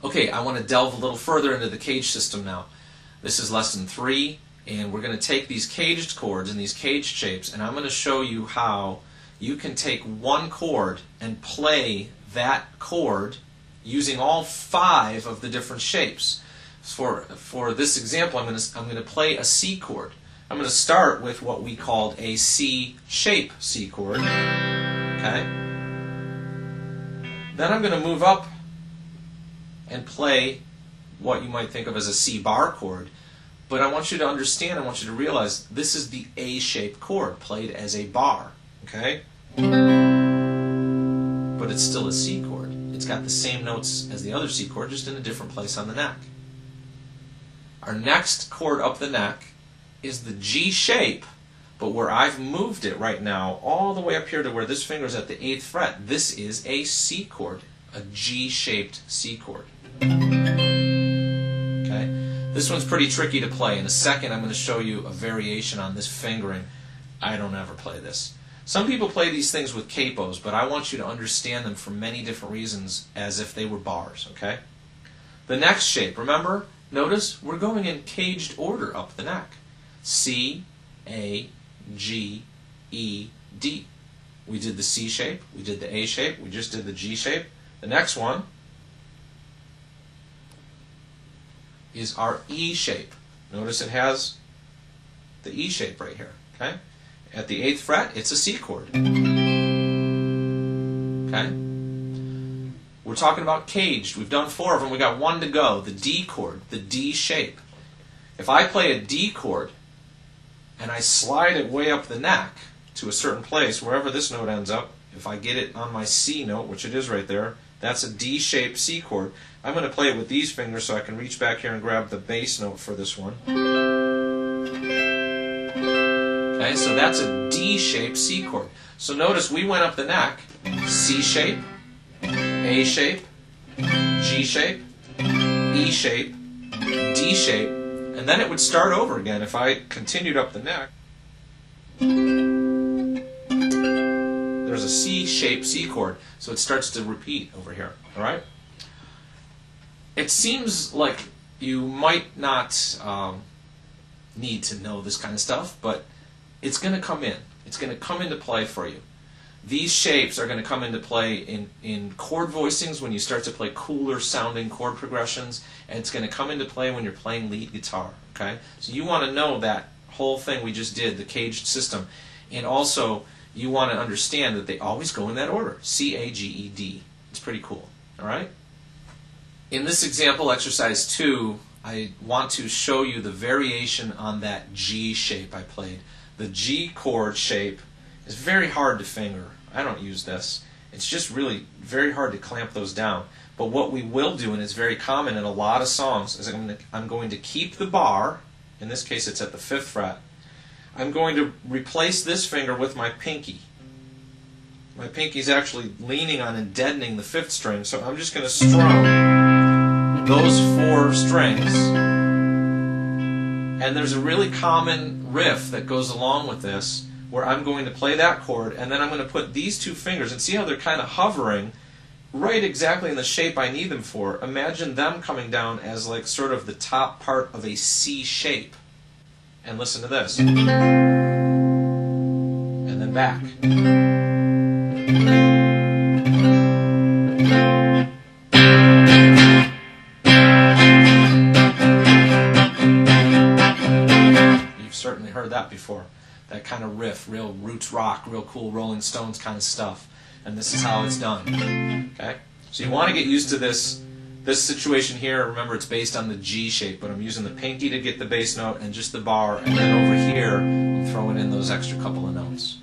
Okay, I want to delve a little further into the cage system now. This is lesson 3, and we're going to take these caged chords and these caged shapes, and I'm going to show you how you can take one chord and play that chord using all 5 of the different shapes. For this example, I'm going to play a C chord. I'm going to start with what we called a C shape C chord. Okay? Then I'm going to move up and play what you might think of as a C bar chord. But I want you to understand, I want you to realize this is the A-shaped chord played as a bar. Okay? But it's still a C chord. It's got the same notes as the other C chord, just in a different place on the neck. Our next chord up the neck is the G shape, but where I've moved it right now all the way up here to where this finger is at the 8th fret, this is a C chord, a G-shaped C chord. Okay? This one's pretty tricky to play. In a second, I'm going to show you a variation on this fingering. I don't ever play this. Some people play these things with capos, but I want you to understand them for many different reasons as if they were bars. Okay? The next shape, remember, notice we're going in caged order up the neck. C, A, G, E, D. We did the C shape, we did the A shape, we just did the G shape. The next one is our E shape. Notice it has the E shape right here. Okay? At the 8th fret, it's a C chord. Okay? We're talking about caged. We've done 4 of them. We got 1 to go. The D chord, the D shape. If I play a D chord and I slide it way up the neck to a certain place, wherever this note ends up, if I get it on my C note, which it is right there, that's a D-shaped C chord. I'm going to play it with these fingers so I can reach back here and grab the bass note for this one. Okay, so that's a D-shaped C chord. So notice we went up the neck, C shape, A shape, G shape, E shape, D shape, and then it would start over again if I continued up the neck. There's a C-shaped C chord, so it starts to repeat over here. All right? It seems like you might not need to know this kind of stuff, but it's going to come in. It's going to come into play for you. These shapes are going to come into play in chord voicings when you start to play cooler sounding chord progressions, and it's going to come into play when you're playing lead guitar. Okay? So you want to know that whole thing we just did, the caged system, and also you want to understand that they always go in that order, C, A, G, E, D. It's pretty cool. All right? In this example, exercise 2, I want to show you the variation on that G shape I played. The G chord shape is very hard to finger. I don't use this. It's just really very hard to clamp those down. But what we will do, and it's very common in a lot of songs, is I'm going to keep the bar. In this case, it's at the 5th fret. I'm going to replace this finger with my pinky. My pinky's actually leaning on and deadening the 5th string, so I'm just going to strum those 4 strings. And there's a really common riff that goes along with this, where I'm going to play that chord, and then I'm going to put these 2 fingers, and see how they're kind of hovering right exactly in the shape I need them for. Imagine them coming down as like sort of the top part of a C shape. And listen to this. And then back. You've certainly heard that before. That kind of riff, real roots rock, real cool Rolling Stones kind of stuff. And this is how it's done. Okay? So you want to get used to this situation here. Remember, it's based on the G shape, but I'm using the pinky to get the bass note and just the bar, and then over here I'm throwing in those extra couple of notes.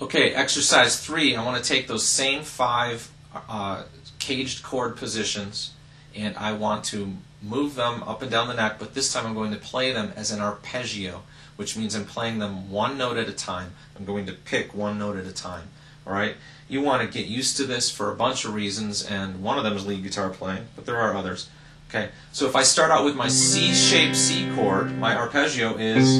Okay, exercise 3, I want to take those same 5 caged chord positions, and I want to move them up and down the neck, but this time I'm going to play them as an arpeggio, which means I'm playing them 1 note at a time. I'm going to pick 1 note at a time. All right? You want to get used to this for a bunch of reasons, and one of them is lead guitar playing, but there are others. Okay, so if I start out with my C-shaped C chord, my arpeggio is...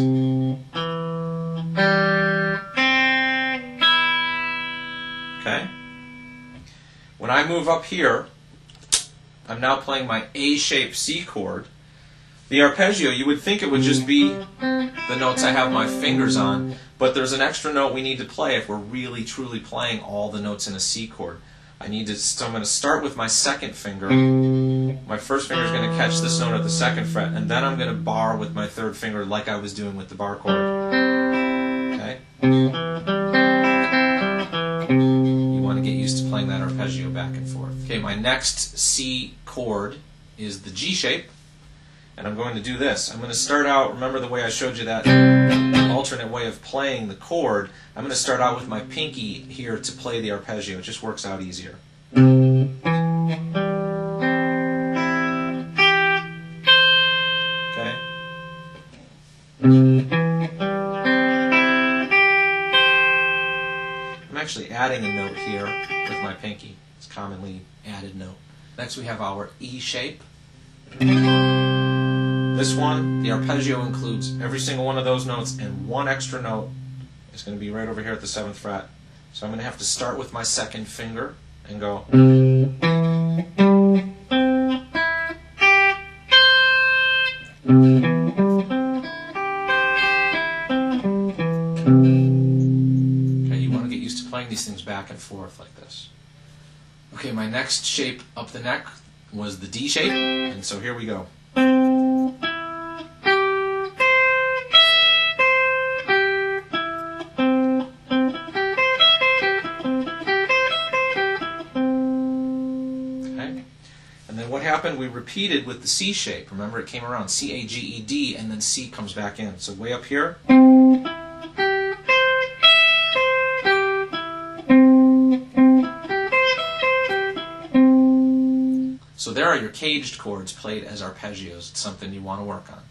Okay? When I move up here, I'm now playing my A-shaped C chord. The arpeggio, you would think it would just be the notes I have my fingers on, but there's an extra note we need to play if we're really truly playing all the notes in a C chord. I'm going to start with my second finger. My first finger is going to catch this note at the second fret, and then I'm going to bar with my third finger like I was doing with the bar chord. Okay? You want to get used to playing that arpeggio back and forth. Okay, my next C chord is the G shape, and I'm going to do this. I'm going to start out, remember the way I showed you that alternate way of playing the chord, I'm going to start out with my pinky here to play the arpeggio. It just works out easier. Okay? I'm actually adding a note here with my pinky. It's a commonly added note. Next we have our E shape. This one, the arpeggio includes every single one of those notes, and one extra note is going to be right over here at the 7th fret. So I'm going to have to start with my second finger and go. Okay, you want to get used to playing these things back and forth like this. Okay, my next shape up the neck was the D shape, and so here we go. And then what happened, we repeated with the C shape. Remember, it came around C-A-G-E-D, and then C comes back in. So way up here. So there are your caged chords played as arpeggios. It's something you want to work on.